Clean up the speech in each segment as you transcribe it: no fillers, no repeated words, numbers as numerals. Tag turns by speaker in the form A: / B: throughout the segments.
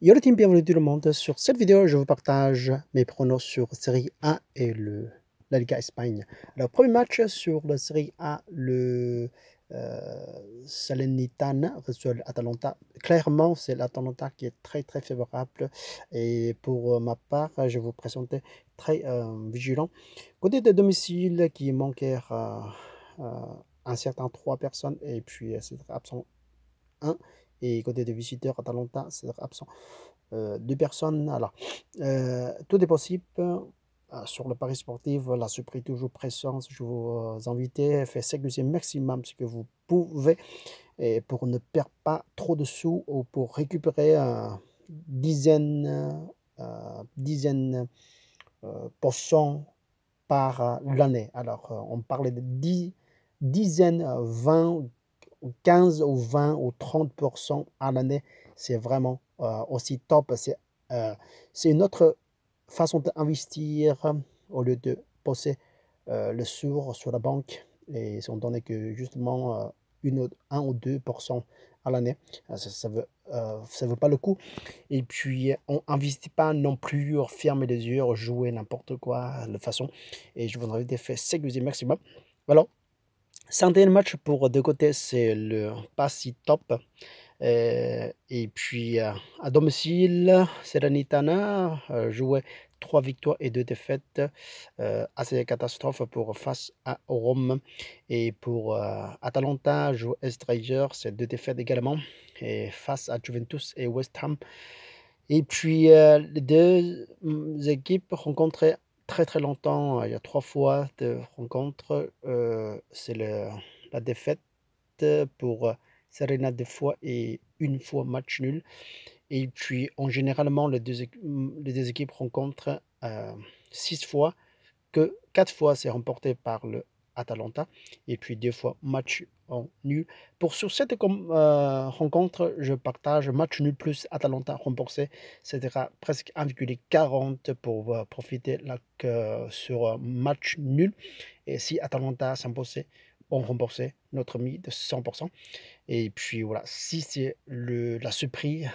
A: Yo le team, bienvenue tout le monde. Sur cette vidéo, je vous partage mes pronos sur Série A et la Liga Espagne. Alors, premier match sur la Série A, le Salernitana reçoit l'Atalanta. Clairement, c'est l'Atalanta qui est très très favorable. Et pour ma part, je vais vous présenter très vigilant. Côté de domicile, qui manquait un certain 3 personnes, et puis c'est absent 1. Et côté des visiteurs, Atalanta, c'est absent 2 personnes. Alors, tout est possible. Sur le pari sportif, la surprise toujours présente. Je vous invite à faire sécuriser maximum ce que vous pouvez et pour ne perdre pas trop de sous ou pour récupérer dizaines pourcents par l'année. Alors, on parlait de dizaines, 20 ou 15 ou 20 ou 30% à l'année. C'est vraiment aussi top. C'est une autre façon d'investir au lieu de poser le sur la banque. Et étant donné que justement 1 ou 2% à l'année, ça veut pas le coup. Et puis, on n'investit pas non plus, fermer les yeux, jouer n'importe quoi de façon. Et je vous invite à faire sécuriser maximum. Voilà. Cinquième match pour deux côtés, c'est le pas si top. Et puis, à domicile, Salernitana jouait 3 victoires et 2 défaites. Assez catastrophe pour face à Rome. Et pour Atalanta, joue Estranger, c'est 2 défaites également. Et face à Juventus et West Ham. Et puis, les deux équipes rencontrées très très longtemps. Il y a 3 fois de rencontres. C'est la défaite pour Serena 2 fois et 1 fois match nul. Et puis, en généralement, les deux équipes rencontrent 6 fois, que 4 fois c'est remporté par le Atalanta et puis 2 fois match en nul. Pour sur cette rencontre, je partage match nul plus Atalanta remboursé, c'est-à-dire presque 1,40 pour profiter là, sur match nul. Et si Atalanta s'imposait, on remboursait notre mis de 100%. Et puis voilà, si c'est la surprise,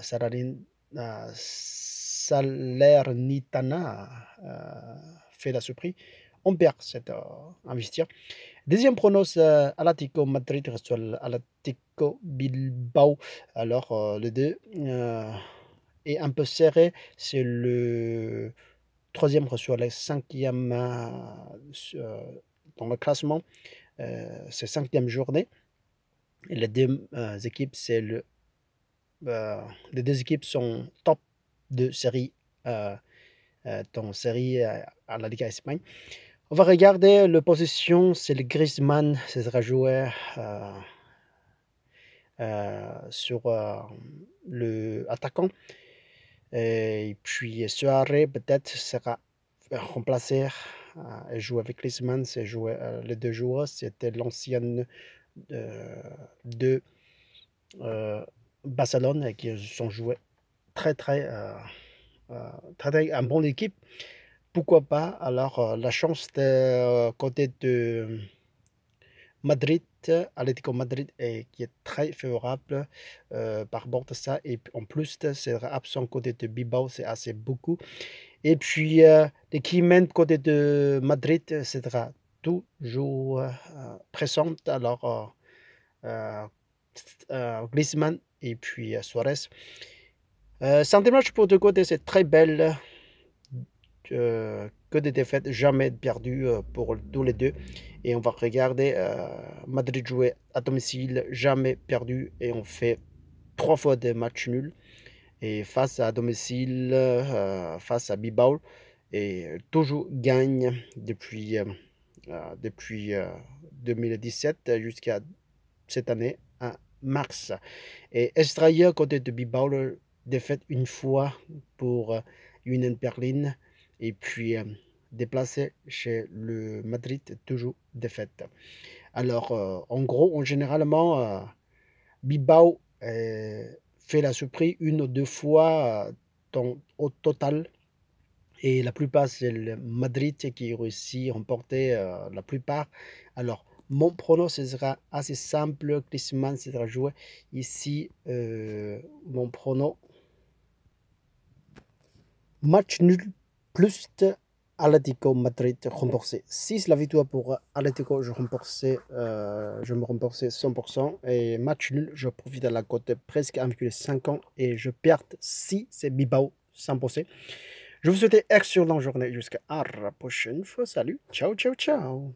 A: Salernitana fait la surprise, on perd cet investir. Deuxième pronos, Atlético Madrid reçoit l'Atlético Bilbao. Alors, le 2 est un peu serré. C'est le troisième reçoit le cinquième dans le classement. C'est cinquième journée. Et les deux équipes, les deux équipes sont top de série dans série à la Liga Espagne. On va regarder la position, c'est le Griezmann, c'est sera joué sur le attaquant. Et puis Suarez peut-être sera remplacé et jouer avec Griezmann, c'est jouer les deux joueurs, c'était l'ancienne de Barcelone qui sont joués très très une bonne équipe. Pourquoi pas? Alors, la chance de côté de Madrid, Atlético Madrid, qui est très favorable par rapport à ça. Et en plus, c'est absent côté de Bilbao, c'est assez beaucoup. Et puis, l'équipe côté de Madrid, c'est toujours présente. Alors, Griezmann et puis Suarez. Santé match pour deux côtés, c'est très belle. Que des défaites, jamais perdues pour tous les deux. Et on va regarder Madrid jouer à domicile, jamais perdu. Et on fait 3 fois des matchs nuls. Et face à domicile, face à Bilbao, et toujours gagne depuis 2017 jusqu'à cette année, à mars. Et Estrella, côté de Bilbao, défaite 1 fois pour Union Berlin. Et puis déplacé chez le Madrid, toujours défaite. Alors, en gros, généralement, Bilbao fait la surprise 1 ou 2 fois au total. Et la plupart, c'est le Madrid qui réussit à remporter la plupart. Alors, mon prono, ce sera assez simple. Griezmann sera joué ici. Mon prono Match nul plus Atlético Madrid remboursé. 6 la victoire pour Atlético, je me remboursais 100%. Et match nul, je profite à la cote presque 1,50 et je perds si c'est Bilbao 100%. Je vous souhaite une excellente journée jusqu'à la prochaine fois. Salut, ciao, ciao, ciao.